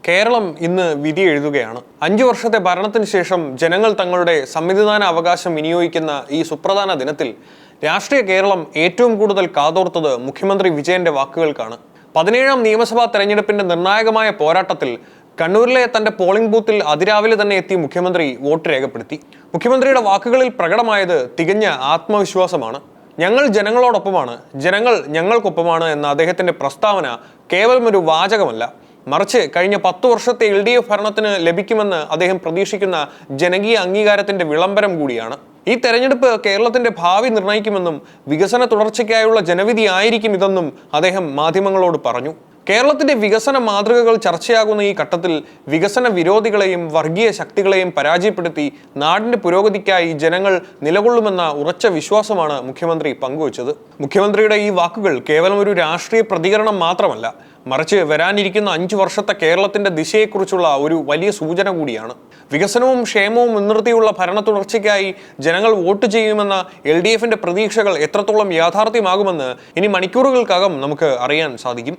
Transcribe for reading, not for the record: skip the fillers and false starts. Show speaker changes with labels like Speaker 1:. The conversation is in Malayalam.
Speaker 1: കേരളം ഇന്ന് വിധി എഴുതുകയാണ്. 5 വർഷത്തെ ഭരണത്തിന് ശേഷം ജനങ്ങൾ തങ്ങളുടെ സമ്മതിദാന അവകാശം വിനിയോഗിക്കുന്ന ഈ സുപ്രധാന ദിനത്തിൽ രാഷ്ട്രീയ കേരളം ഏറ്റവും കൂടുതൽ കാതോർത്തത് മുഖ്യമന്ത്രി വിജയന്റെ വാക്കുകൾക്കാണ്. 17ാം നിയമസഭാ തെരഞ്ഞെടുപ്പിന്റെ നിർണായകമായ പോരാട്ടത്തിൽ കണ്ണൂരിലെ തന്റെ പോളിംഗ് ബൂത്തിൽ അതിരാവിലെ തന്നെ എത്തി മുഖ്യമന്ത്രി വോട്ട് രേഖപ്പെടുത്തി. മുഖ്യമന്ത്രിയുടെ വാക്കുകളിൽ പ്രകടമായത് തികഞ്ഞ ആത്മവിശ്വാസമാണ്. ഞങ്ങൾ ജനങ്ങളോടൊപ്പമാണ്, ജനങ്ങൾ ഞങ്ങൾക്കൊപ്പമാണ് എന്ന അദ്ദേഹത്തിന്റെ പ്രസ്താവന കേവലം ഒരു വാചകമല്ല, മറിച്ച് കഴിഞ്ഞ 10 വർഷത്തെ LDF ഭരണത്തിന് ലഭിക്കുമെന്ന് അദ്ദേഹം പ്രതീക്ഷിക്കുന്ന ജനകീയ അംഗീകാരത്തിന്റെ വിളംബരം കൂടിയാണ്. ഈ തെരഞ്ഞെടുപ്പ് കേരളത്തിന്റെ ഭാവി നിർണ്ണയിക്കുമെന്നും വികസന തുടർച്ചയ്ക്കായുള്ള ജനവിധി ആയിരിക്കും ഇതെന്നും അദ്ദേഹം മാധ്യമങ്ങളോട് പറഞ്ഞു. കേരളത്തിന്റെ വികസന മാതൃകകൾ ചർച്ചയാകുന്ന ഈ ഘട്ടത്തിൽ വികസന വിരോധികളെയും വർഗീയ ശക്തികളെയും പരാജയപ്പെടുത്തി നാടിന്റെ പുരോഗതിക്കായി ജനങ്ങൾ നിലകൊള്ളുമെന്ന ഉറച്ച വിശ്വാസമാണ് മുഖ്യമന്ത്രി പങ്കുവച്ചത്. മുഖ്യമന്ത്രിയുടെ ഈ വാക്കുകൾ കേവലം ഒരു രാഷ്ട്രീയ പ്രതികരണം മാത്രമല്ല, മറിച്ച് വരാനിരിക്കുന്ന 5 വർഷത്തെ കേരളത്തിന്റെ ദിശയെക്കുറിച്ചുള്ള ഒരു വലിയ സൂചന കൂടിയാണ്. വികസനവും ക്ഷേമവും മുൻനിർത്തിയുള്ള ഭരണ തുടർച്ചയ്ക്കായി ജനങ്ങൾ വോട്ട് ചെയ്യുമെന്ന LDFന്റെ പ്രതീക്ഷകൾ എത്രത്തോളം യാഥാർത്ഥ്യമാകുമെന്ന് ഇനി മണിക്കൂറുകൾക്കകം നമുക്ക് അറിയാൻ സാധിക്കും.